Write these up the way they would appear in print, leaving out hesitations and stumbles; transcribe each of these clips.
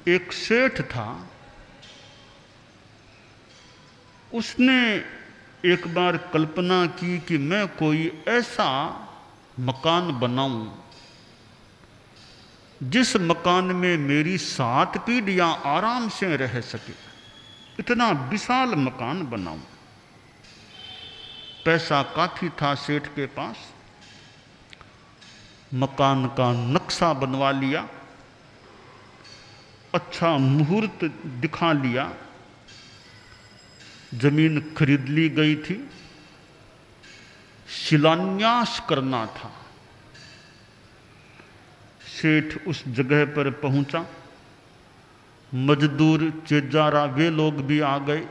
एक सेठ था, उसने एक बार कल्पना की कि मैं कोई ऐसा मकान बनाऊं जिस मकान में मेरी 7 पीढ़ियां आराम से रह सके, इतना विशाल मकान बनाऊं। पैसा काफी था सेठ के पास, मकान का नक्शा बनवा लिया, अच्छा मुहूर्त दिखा लिया, जमीन खरीद ली गई थी, शिलान्यास करना था। सेठ उस जगह पर पहुंचा, मजदूर चेजारा वे लोग भी आ गए,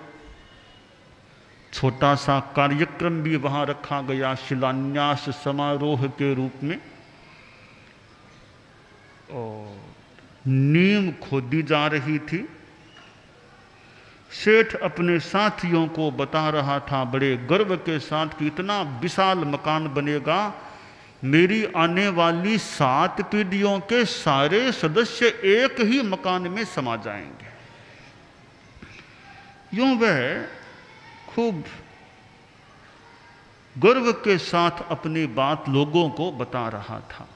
छोटा सा कार्यक्रम भी वहां रखा गया शिलान्यास समारोह के रूप में, और नींव खोदी जा रही थी। सेठ अपने साथियों को बता रहा था बड़े गर्व के साथ कि इतना विशाल मकान बनेगा, मेरी आने वाली 7 पीढ़ियों के सारे सदस्य एक ही मकान में समा जाएंगे। यूं वह खूब गर्व के साथ अपनी बात लोगों को बता रहा था।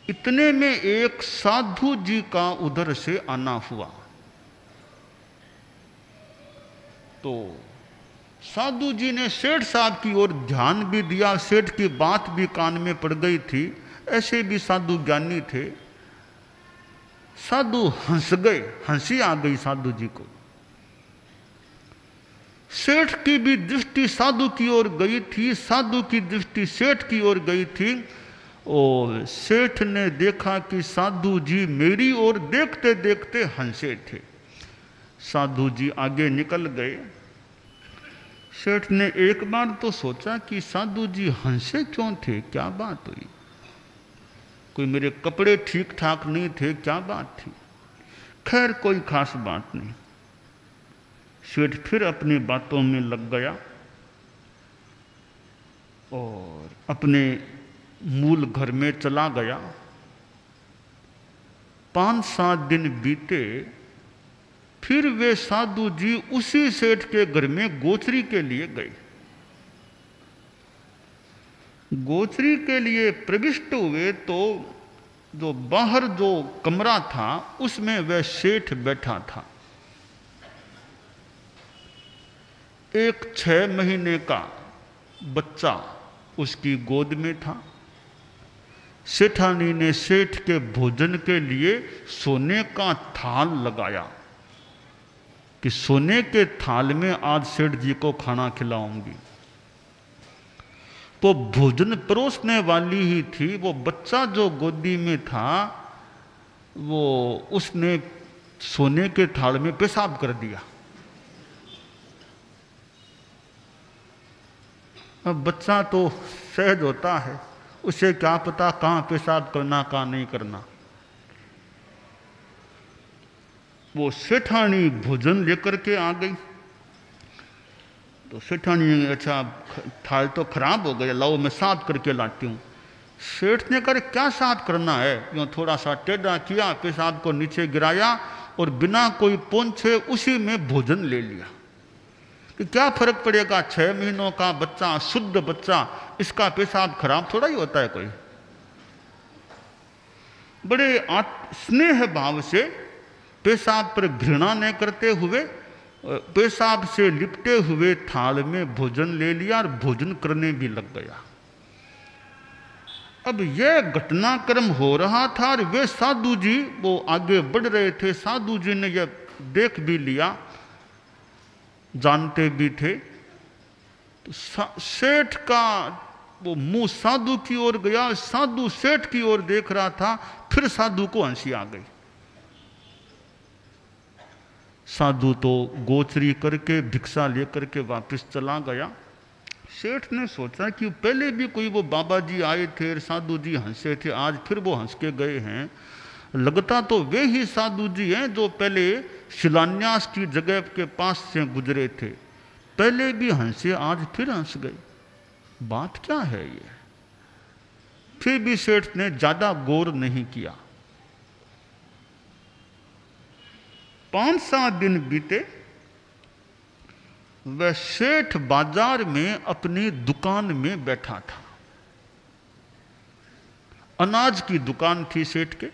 इतने में एक साधु जी का उधर से आना हुआ। तो साधु जी ने सेठ साहब की ओर ध्यान भी दिया, सेठ की बात भी कान में पड़ गई थी, ऐसे भी साधु ज्ञानी थे। साधु हंस गए, हंसी आ गई साधु जी को। सेठ की भी दृष्टि साधु की ओर गई थी, साधु की दृष्टि सेठ की ओर गई थी, और सेठ ने देखा कि साधु जी मेरी ओर देखते देखते हंसे थे। साधु जी आगे निकल गए। सेठ ने एक बार तो सोचा कि साधु जी हंसे क्यों थे, क्या बात हुई, कोई मेरे कपड़े ठीक ठाक नहीं थे, क्या बात थी। खैर कोई खास बात नहीं। सेठ फिर अपनी बातों में लग गया और अपने मूल घर में चला गया। 5-7 दिन बीते, फिर वे साधु जी उसी सेठ के घर में गोचरी के लिए गए। गोचरी के लिए प्रविष्ट हुए तो जो बाहर जो कमरा था उसमें वह सेठ बैठा था। एक 6 महीने का बच्चा उसकी गोद में था। सेठानी ने सेठ के भोजन के लिए सोने का थाल लगाया कि सोने के थाल में आज सेठ जी को खाना खिलाऊंगी। वो भोजन परोसने वाली ही थी। वो बच्चा जो गोदी में था वो उसने सोने के थाल में पेशाब कर दिया। अब बच्चा तो सहज होता है, उसे क्या पता कहाँ पेशाब करना कहाँ नहीं करना। वो सेठानी भोजन लेकर के आ गई तो सेठानी, अच्छा थाल तो खराब हो गया, लाओ मैं साफ करके लाती हूँ। सेठ ने कहा क्या साफ करना है, यूँ थोड़ा सा टेढ़ा किया, पेशाब को नीचे गिराया और बिना कोई पोंछे उसी में भोजन ले लिया। कि क्या फर्क पड़ेगा, 6 महीनों का बच्चा, शुद्ध बच्चा, इसका पेशाब खराब थोड़ा ही होता है कोई। बड़े स्नेह भाव से, पेशाब पर घृणा न करते हुए, पेशाब से लिपटे हुए थाल में भोजन ले लिया और भोजन करने भी लग गया। अब यह घटनाक्रम हो रहा था और वे साधु जी वो आगे बढ़ रहे थे। साधु जी ने यह देख भी लिया, जानते भी थे। तो सेठ का वो मुंह साधु की ओर गया, साधु सेठ की ओर देख रहा था। फिर साधु को हंसी आ गई। साधु तो गोचरी करके भिक्षा लेकर के वापस चला गया। सेठ ने सोचा कि पहले भी कोई वो बाबा जी आए थे और साधु जी हंसे थे, आज फिर वो हंस के गए हैं। लगता तो वे ही साधु जी हैं जो पहले शिलान्यास की जगह के पास से गुजरे थे। पहले भी हंसे, आज फिर हंस गए, बात क्या है ये। फिर भी सेठ ने ज्यादा गौर नहीं किया। 5-7 दिन बीते, वह सेठ बाजार में अपनी दुकान में बैठा था। अनाज की दुकान थी सेठ के,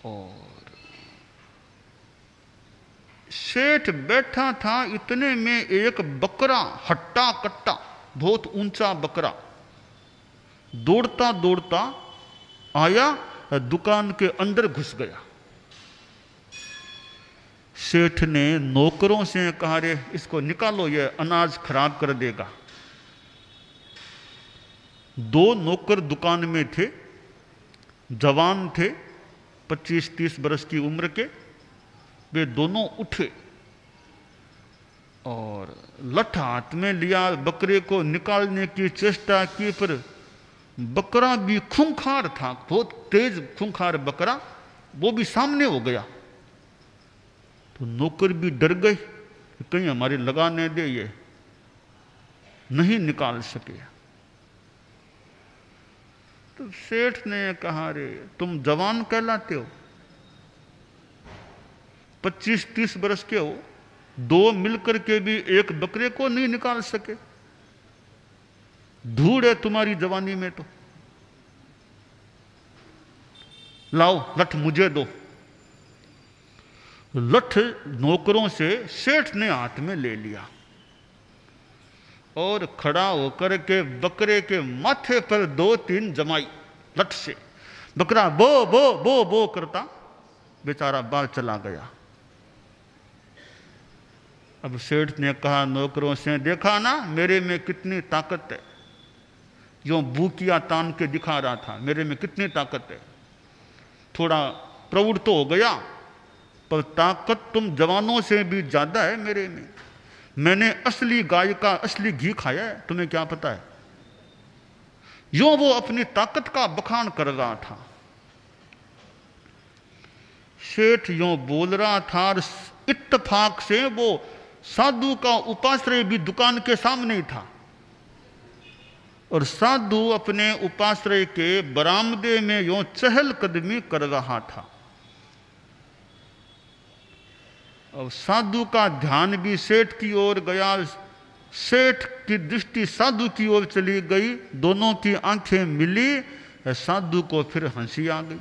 और सेठ बैठा था। इतने में एक बकरा, हट्टा कट्टा, बहुत ऊंचा बकरा, दौड़ता दौड़ता आया, दुकान के अंदर घुस गया। सेठ ने नौकरों से कहा, रे इसको निकालो, ये अनाज खराब कर देगा। 2 नौकर दुकान में थे, जवान थे, 25-30 बरस की उम्र के। वे दोनों उठे और लठ हाथ में लिया, बकरे को निकालने की चेष्टा की, पर बकरा भी खूंखार था, बहुत तेज खूंखार बकरा, वो भी सामने हो गया। तो नौकर भी डर गए, कहीं हमारी लगाने दे, ये नहीं निकाल सके। तो सेठ ने कहा, रे तुम जवान कहलाते हो, 25-30 बरस के हो, 2 मिलकर के भी एक बकरे को नहीं निकाल सके, धूड़ है तुम्हारी जवानी में। तो लाओ लठ मुझे दो। लठ नौकरों से सेठ ने हाथ में ले लिया और खड़ा होकर के बकरे के माथे पर 2-3 जमाई लठ से। बकरा बो बो बो बो करता बेचारा बाहर चला गया। अब सेठ ने कहा नौकरों से, देखा ना मेरे में कितनी ताकत है, जो बूकिया तान के दिखा रहा था, मेरे में कितनी ताकत है। थोड़ा प्रौढ़ तो हो गया, पर ताकत तुम जवानों से भी ज्यादा है मेरे में। मैंने असली गाय का असली घी खाया है, तुम्हें क्या पता है। यूं वो अपनी ताकत का बखान कर रहा था। सेठ यूं बोल रहा था और इत्तेफाक से वो साधु का उपाश्रय भी दुकान के सामने ही था, और साधु अपने उपाश्रय के बरामदे में यूं चहलकदमी कर रहा था। अब साधु का ध्यान भी सेठ की ओर गया, सेठ की दृष्टि साधु की ओर चली गई, दोनों की आंखें मिली, साधु को फिर हंसी आ गई।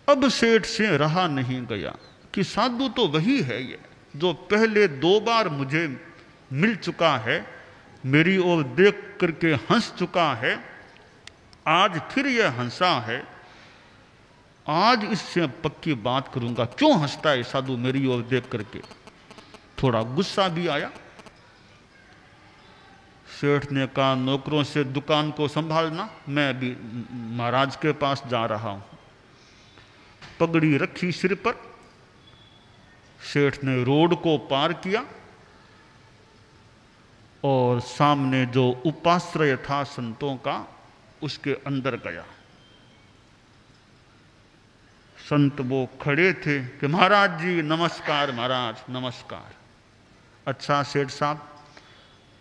अब सेठ से रहा नहीं गया कि साधु तो वही है ये जो पहले 2 बार मुझे मिल चुका है, मेरी ओर देख करके हंस चुका है, आज फिर यह हंसा है, आज इससे पक्की बात करूंगा। क्यों हंसता है साधु मेरी ओर देख करके। थोड़ा गुस्सा भी आया। सेठ ने कहा नौकरों से दुकान को संभालना, मैं अभी महाराज के पास जा रहा हूं। पगड़ी रखी सिर पर, सेठ ने रोड को पार किया और सामने जो उपाश्रय था संतों का, उसके अंदर गया। संत वो खड़े थे कि महाराज जी नमस्कार, महाराज नमस्कार। अच्छा सेठ साहब,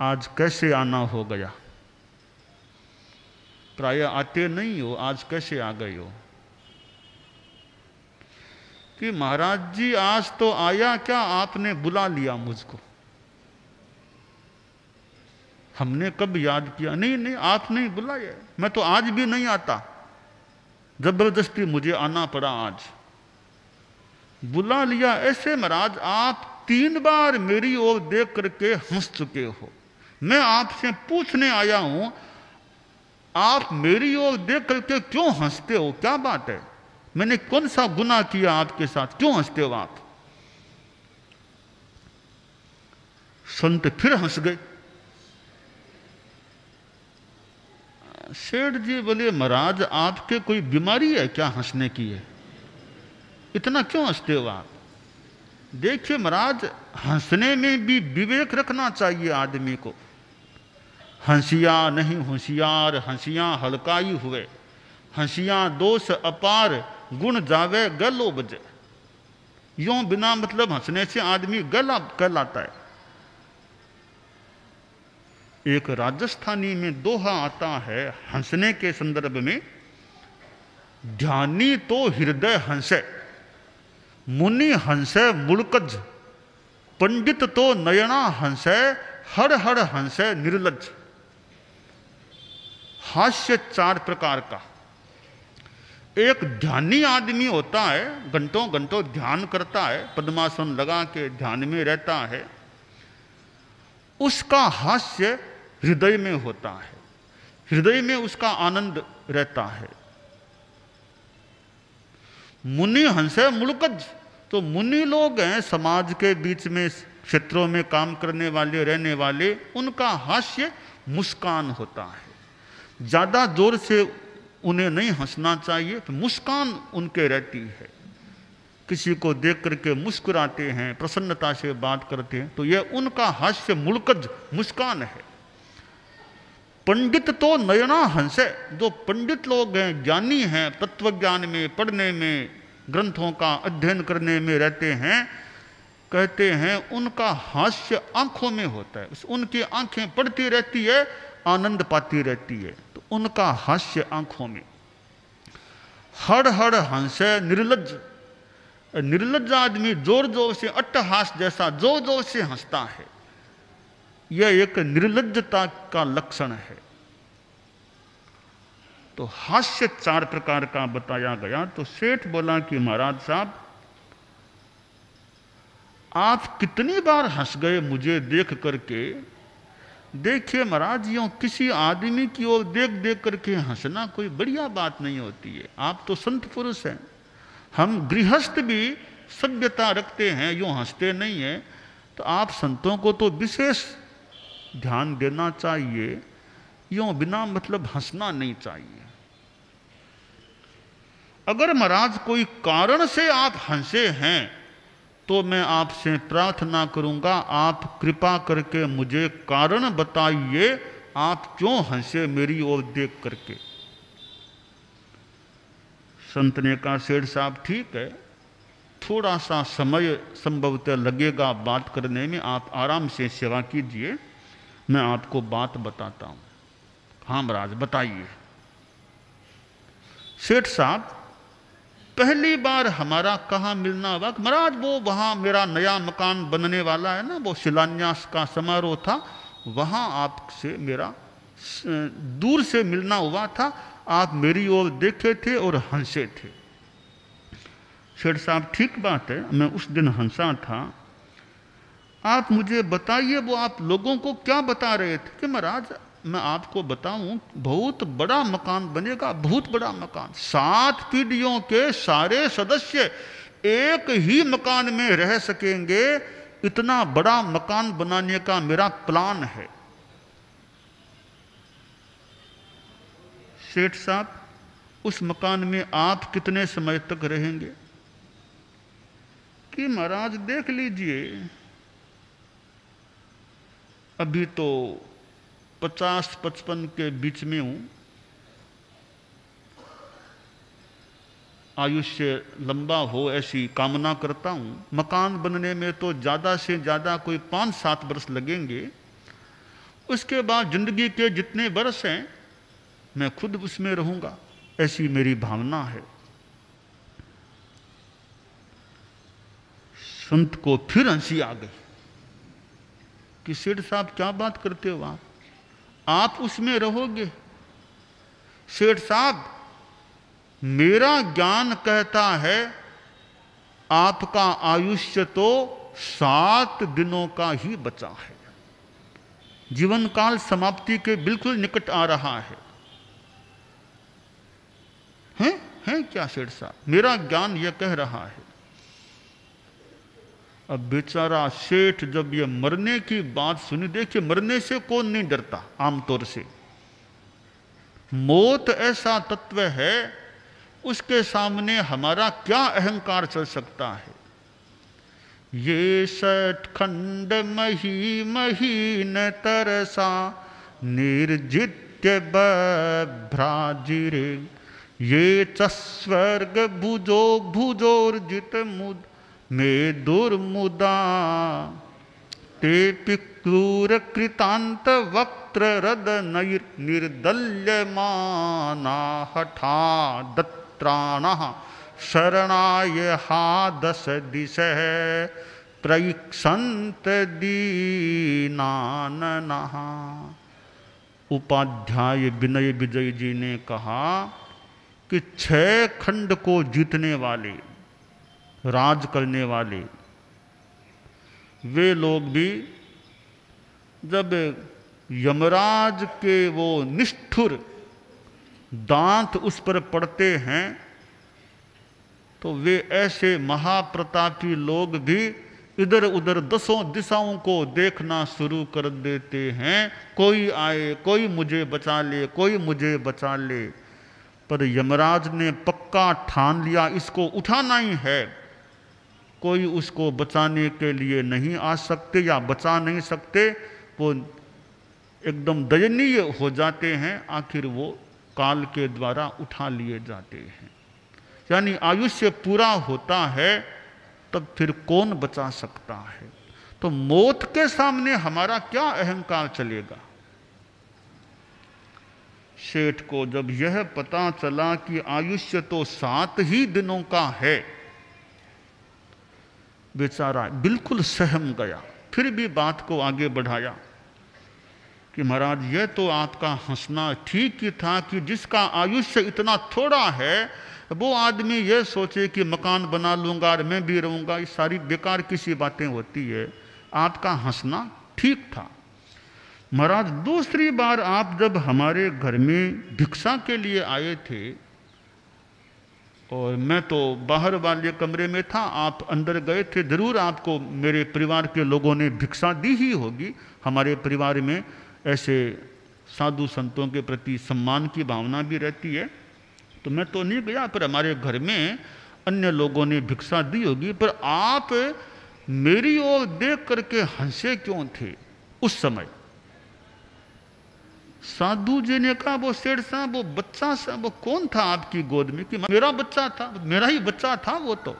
आज कैसे आना हो गया। प्राय आते नहीं हो, आज कैसे आ गए हो। कि महाराज जी आज तो आया क्या, आपने बुला लिया मुझको। हमने कब याद किया। नहीं नहीं, आप नहीं बुलाया, मैं तो आज भी नहीं आता, जबरदस्ती मुझे आना पड़ा आज। बुला लिया ऐसे महाराज, आप 3 बार मेरी ओर देख करके हंस चुके हो। मैं आपसे पूछने आया हूं, आप मेरी ओर देख करके क्यों हंसते हो, क्या बात है। मैंने कौन सा गुनाह किया आपके साथ, क्यों हंसते हो आप। संत फिर हंस गए। सेठ जी बोले महाराज आपके कोई बीमारी है क्या हंसने की है, इतना क्यों हंसते हो आप। देखिए महाराज, हंसने में भी विवेक रखना चाहिए आदमी को। हंसिया नहीं होशियार, हंसियां हल्काई हुए, हंसियां दोष अपार, गुण जावे गलो बजे। यूं बिना मतलब हंसने से आदमी गला कहलाता है। एक राजस्थानी में दोहा आता है हंसने के संदर्भ में, ध्यानी तो हृदय हंसे, मुनि हंसे मुड़कज, पंडित तो नयना हंसे, हर हर हंसे निर्लज। हास्य 4 प्रकार का। एक ध्यानी आदमी होता है, घंटों घंटों ध्यान करता है, पद्मासन लगा के ध्यान में रहता है, उसका हास्य हृदय में होता है, हृदय में उसका आनंद रहता है। मुनि हंसे मुड़कज, तो मुनि लोग हैं समाज के बीच में क्षेत्रों में काम करने वाले रहने वाले, उनका हास्य मुस्कान होता है। ज्यादा जोर से उन्हें नहीं हंसना चाहिए, तो मुस्कान उनके रहती है। किसी को देख करके मुस्कुराते हैं, प्रसन्नता से बात करते हैं, तो यह उनका हास्य मुड़कज मुस्कान है। पंडित तो नयना हंसे, जो पंडित लोग हैं, ज्ञानी हैं, तत्व ज्ञान में, पढ़ने में, ग्रंथों का अध्ययन करने में रहते हैं, कहते हैं उनका हास्य आंखों में होता है। उनकी आंखें पढ़ती रहती है, आनंद पाती रहती है, तो उनका हास्य आंखों में। हर हर हंसे निर्लज, निर्लज आदमी जोर जोर से अट्टहास जैसा जोर जोर से हंसता है, यह एक निर्लज्जता का लक्षण है। तो हास्य 4 प्रकार का बताया गया। तो सेठ बोला कि महाराज साहब, आप कितनी बार हंस गए मुझे देख करके। देखिए महाराज, यूं किसी आदमी की ओर देख देख करके हंसना कोई बढ़िया बात नहीं होती है। आप तो संत पुरुष हैं, हम गृहस्थ भी सभ्यता रखते हैं, यूं हंसते नहीं हैं। तो आप संतों को तो विशेष ध्यान देना चाहिए, यूं बिना मतलब हंसना नहीं चाहिए। अगर महाराज कोई कारण से आप हंसे हैं तो मैं आपसे प्रार्थना करूंगा, आप कृपा करके मुझे कारण बताइए, आप क्यों हंसे मेरी ओर देख करके। संत ने कहा, सेठ साहब ठीक है, थोड़ा सा समय संभवतः लगेगा बात करने में, आप आराम से सेवा कीजिए, मैं आपको बात बताता हूं। हाँ महाराज बताइए। सेठ साहब, पहली बार हमारा कहाँ मिलना हुआ? महाराज वो वहाँ मेरा नया मकान बनने वाला है ना, वो शिलान्यास का समारोह था, वहाँ आपसे मेरा दूर से मिलना हुआ था, आप मेरी ओर देखे थे और हंसे थे। सेठ साहब ठीक बात है, मैं उस दिन हंसा था। आप मुझे बताइए वो आप लोगों को क्या बता रहे थे? कि महाराज मैं आपको बताऊं, बहुत बड़ा मकान बनेगा, बहुत बड़ा मकान, 7 पीढ़ियों के सारे सदस्य एक ही मकान में रह सकेंगे, इतना बड़ा मकान बनाने का मेरा प्लान है। सेठ साहब, उस मकान में आप कितने समय तक रहेंगे? कि महाराज देख लीजिए, अभी तो 50-55 के बीच में हूं, आयुष्य लंबा हो ऐसी कामना करता हूं। मकान बनने में तो ज़्यादा से ज़्यादा कोई 5-7 वर्ष लगेंगे, उसके बाद जिंदगी के जितने वर्ष हैं मैं खुद उसमें रहूंगा, ऐसी मेरी भावना है। संत को फिर हंसी आ गई कि सेठ साहब क्या बात करते हो आप उसमें रहोगे? सेठ साहब, मेरा ज्ञान कहता है आपका आयुष्य तो 7 दिनों का ही बचा है, जीवन काल समाप्ति के बिल्कुल निकट आ रहा है। हैं क्या सेठ साहब? मेरा ज्ञान यह कह रहा है। अब बेचारा सेठ जब ये मरने की बात सुनी, देखिए मरने से कौन नहीं डरता आमतौर से, मौत ऐसा तत्व है, उसके सामने हमारा क्या अहंकार चल सकता है। ये 60 खंड मही महीन तरसा निर्जित्य बभ्राजिरे, ये च स्वर्ग भुजो भुजोर्जित मुद में दुर्मुदा, ते पिक्रूर कृतांत वक्त्र रद निर्दल्यमाना हठा दत्त त्राणः शरणाय हा दश दिशः प्रईक्षन्त दीनाननः। उपाध्याय विनय विजय जी ने कहा कि 6 खंड को जीतने वाले, राज करने वाले वे लोग भी जब यमराज के वो निष्ठुर दांत उस पर पड़ते हैं तो वे ऐसे महाप्रतापी लोग भी इधर उधर 10 दिशाओं को देखना शुरू कर देते हैं। कोई आए, कोई मुझे बचा ले, कोई मुझे बचा ले। पर यमराज ने पक्का ठान लिया इसको उठाना ही है, कोई उसको बचाने के लिए नहीं आ सकते या बचा नहीं सकते। वो एकदम दयनीय हो जाते हैं, आखिर वो काल के द्वारा उठा लिए जाते हैं। यानी आयुष्य पूरा होता है तब फिर कौन बचा सकता है। तो मौत के सामने हमारा क्या अहंकार चलेगा। सेठ को जब यह पता चला कि आयुष्य तो 7 ही दिनों का है, बेचारा बिल्कुल सहम गया। फिर भी बात को आगे बढ़ाया कि महाराज यह तो आपका हंसना ठीक ही था कि जिसका आयुष्य इतना थोड़ा है वो आदमी यह सोचे कि मकान बना लूंगा और मैं भी रहूंगा, ये सारी बेकार किसी बातें होती है। आपका हंसना ठीक था। महाराज दूसरी बार आप जब हमारे घर में भिक्षा के लिए आए थे और मैं तो बाहर वाले कमरे में था, आप अंदर गए थे, जरूर आपको मेरे परिवार के लोगों ने भिक्षा दी ही होगी। हमारे परिवार में ऐसे साधु संतों के प्रति सम्मान की भावना भी रहती है। तो मैं तो नहीं गया, पर हमारे घर में अन्य लोगों ने भिक्षा दी होगी। पर आप मेरी ओर देख करके हंसे क्यों थे उस समय। साधु जी ने कहा वो सेठ साहब वो बच्चा सा वो कौन था आपकी गोद में। कि मेरा बच्चा था, मेरा ही बच्चा था वो तो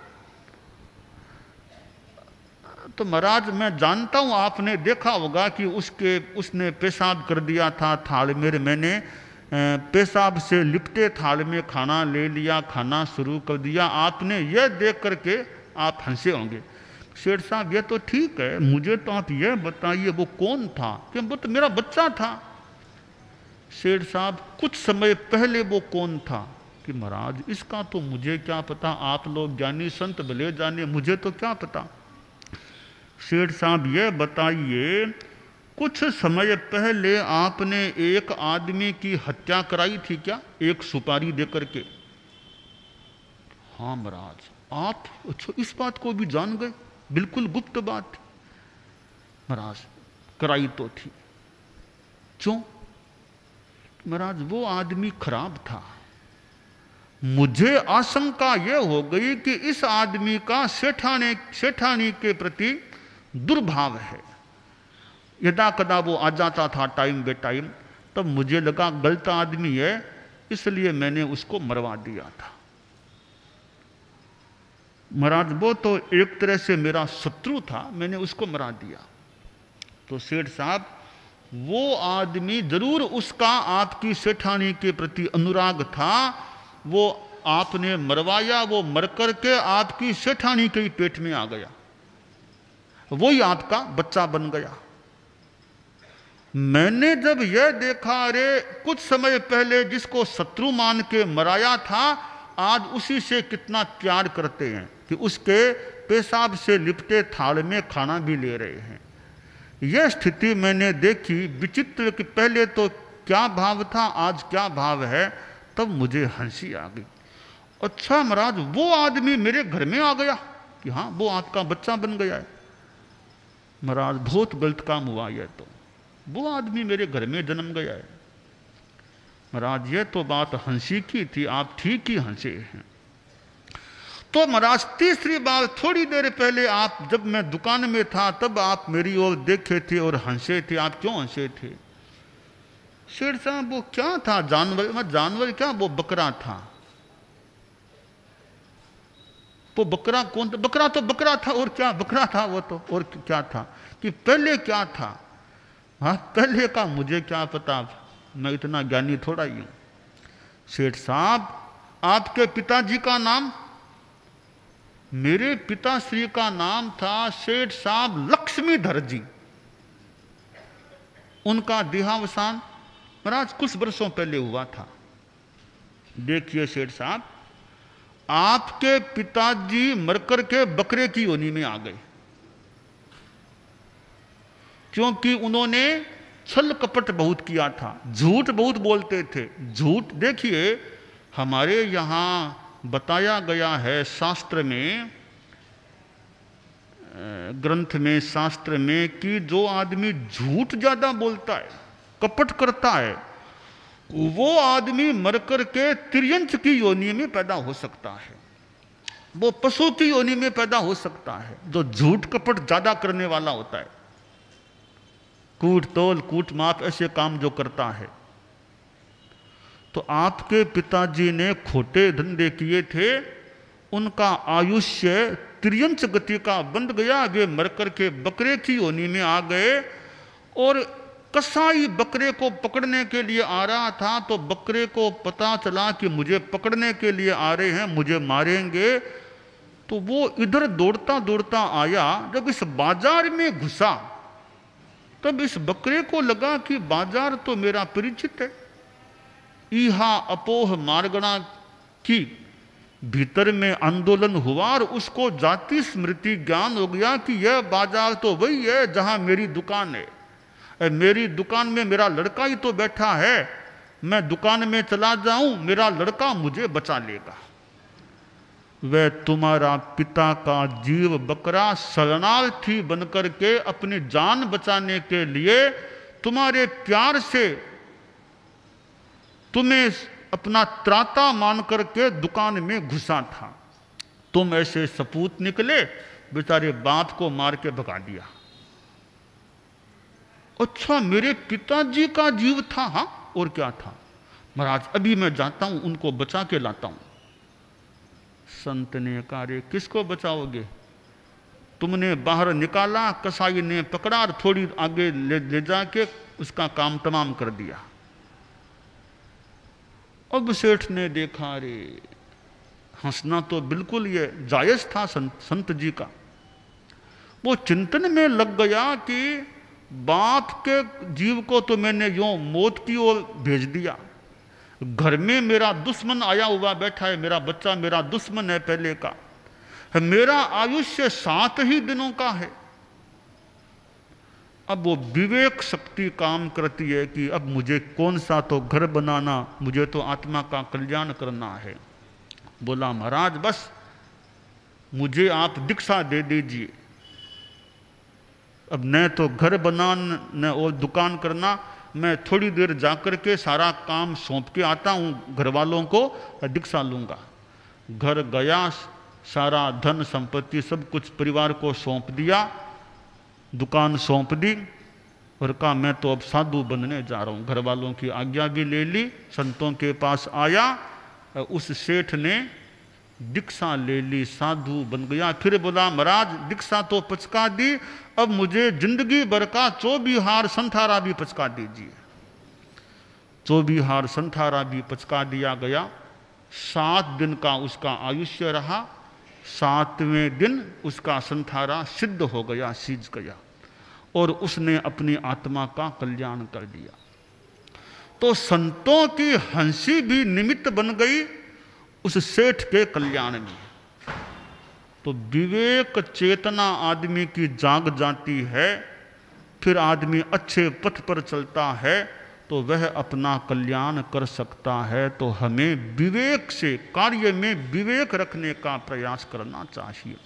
महाराज मैं जानता हूं आपने देखा होगा कि उसने पेशाब कर दिया था थाल में। मैंने पेशाब से लिपटे थाल में खाना ले लिया, खाना शुरू कर दिया। आपने यह देख करके आप हंसे होंगे। सेठ साहब ये तो ठीक है, मुझे तो आप यह बताइए वो कौन था। कि वो तो मेरा बच्चा था। सेठ साहब कुछ समय पहले वो कौन था। कि महाराज इसका तो मुझे क्या पता, आप लोग ज्ञानी संत भले जाने, मुझे तो क्या पता। सेठ साहब यह बताइए कुछ समय पहले आपने एक आदमी की हत्या कराई थी क्या, एक सुपारी देकर के। हाँ महाराज आप अच्छा इस बात को भी जान गए, बिल्कुल गुप्त बात थी। महाराज कराई तो थी। क्यों। महाराज वो आदमी खराब था। मुझे आशंका यह हो गई कि इस आदमी का सेठानी के प्रति दुर्भाव है। यदा कदा वो आ जाता था टाइम बे टाइम, तब मुझे लगा गलत आदमी है, इसलिए मैंने उसको मरवा दिया था। महाराज वो तो एक तरह से मेरा शत्रु था, मैंने उसको मरा दिया। तो सेठ साहब वो आदमी जरूर उसका आपकी सेठानी के प्रति अनुराग था, वो आपने मरवाया, वो मर करके आपकी सेठानी के पेट में आ गया, वही आपका बच्चा बन गया। मैंने जब यह देखा अरे कुछ समय पहले जिसको शत्रु मान के मराया था आज उसी से कितना प्यार करते हैं कि उसके पेशाब से लिपटे थाल में खाना भी ले रहे हैं। यह स्थिति मैंने देखी विचित्र कि पहले तो क्या भाव था आज क्या भाव है, तब मुझे हंसी आ गई। अच्छा महाराज वो आदमी मेरे घर में आ गया कि हाँ वो आपका बच्चा बन गया है। महाराज बहुत गलत काम हुआ यह तो, वो आदमी मेरे घर में जन्म गया है। महाराज ये तो बात हंसी की थी, आप ठीक ही हंसे हैं। तो महाराज तीसरी बार थोड़ी देर पहले आप जब मैं दुकान में था तब आप मेरी ओर देखे थे और हंसे थे। आप क्यों हंसे थे। सेठ साहब वो क्या था जानवर। मैं जानवर क्या, वो बकरा था। वो बकरा कौन था। बकरा तो बकरा था और क्या बकरा था वो तो, और क्या था कि पहले क्या था। हाँ पहले का मुझे क्या पता, मैं इतना ज्ञानी थोड़ा ही हूं। सेठ साहब आपके पिताजी का नाम? मेरे पिताश्री का नाम था सेठ साहब लक्ष्मीधर जी। उनका देहावसान महाराज कुछ वर्षों पहले हुआ था। देखिए सेठ साहब, आपके पिताजी मरकर के बकरे की योनि में आ गए, क्योंकि उन्होंने छल कपट बहुत किया था, झूठ बहुत बोलते थे। झूठ देखिए हमारे यहां बताया गया है शास्त्र में, ग्रंथ में, शास्त्र में, कि जो आदमी झूठ ज्यादा बोलता है, कपट करता है, वो आदमी मरकर के तिर्यंच की योनि में पैदा हो सकता है, वो पशु की योनि में पैदा हो सकता है, जो झूठ कपट ज्यादा करने वाला होता है, कूट तोल कूट माप ऐसे काम जो करता है। तो आपके पिताजी ने खोटे धंधे किए थे, उनका आयुष्य तिर्यंच गति का बंध गया, वे मरकर के बकरे की योनि में आ गए। और कसाई बकरे को पकड़ने के लिए आ रहा था, तो बकरे को पता चला कि मुझे पकड़ने के लिए आ रहे हैं, मुझे मारेंगे। तो वो इधर दौड़ता दौड़ता आया, जब इस बाजार में घुसा तब इस बकरे को लगा कि बाजार तो मेरा परिचित है। ईहा अपोह मारगणा की भीतर में आंदोलन हुआ और उसको जाति स्मृति ज्ञान हो गया कि यह बाजार तो वही है जहां मेरी दुकान है, मेरी दुकान में मेरा लड़का ही तो बैठा है, मैं दुकान में चला जाऊं, मेरा लड़का मुझे बचा लेगा। वह तुम्हारा पिता का जीव बकरा शरणार्थी बनकर के अपनी जान बचाने के लिए तुम्हारे प्यार से तुम्हें अपना त्राता मान करके दुकान में घुसा था। तुम ऐसे सपूत निकले, बेचारे बाप को मार के भगा दिया। अच्छा, मेरे पिताजी का जीव था? हाँ, और क्या था महाराज, अभी मैं जाता हूं, उनको बचा के लाता हूं। संत ने कहा, रे किसको बचाओगे? तुमने बाहर निकाला, कसाई ने पकड़ा और थोड़ी आगे ले जाके उसका काम तमाम कर दिया। अब सेठ ने देखा, रे हंसना तो बिल्कुल ये जायज था संत जी का। वो चिंतन में लग गया कि बाप के जीव को तो मैंने यूं मौत की ओर भेज दिया, घर में मेरा दुश्मन आया हुआ बैठा है, मेरा बच्चा मेरा दुश्मन है पहले का, मेरा आयुष्य 7 ही दिनों का है। अब वो विवेक शक्ति काम करती है कि अब मुझे कौन सा तो घर बनाना, मुझे तो आत्मा का कल्याण करना है। बोला, महाराज बस मुझे आप दीक्षा दे दीजिए, अब न तो घर बनाना न और दुकान करना, मैं थोड़ी देर जाकर के सारा काम सौंप के आता हूँ घर वालों को, दीक्षा लूँगा। घर गया, सारा धन संपत्ति सब कुछ परिवार को सौंप दिया, दुकान सौंप दी और कहा मैं तो अब साधु बनने जा रहा हूँ। घर वालों की आज्ञा भी ले ली, संतों के पास आया, उस सेठ ने दीक्षा ले ली, साधु बन गया। फिर बोला, महाराज दीक्षा तो पचका दी, अब मुझे जिंदगी भर का 24 हार संथारा भी पचका दीजिए। 24 हार संथारा भी पचका दिया गया। 7 दिन का उसका आयुष्य रहा। 7वें दिन उसका संथारा सिद्ध हो गया, सीज गया और उसने अपनी आत्मा का कल्याण कर दिया। तो संतों की हंसी भी निमित्त बन गई उस सेठ के कल्याण में। तो विवेक चेतना आदमी की जाग जाती है, फिर आदमी अच्छे पथ पर चलता है तो वह अपना कल्याण कर सकता है। तो हमें विवेक से, कार्य में विवेक रखने का प्रयास करना चाहिए।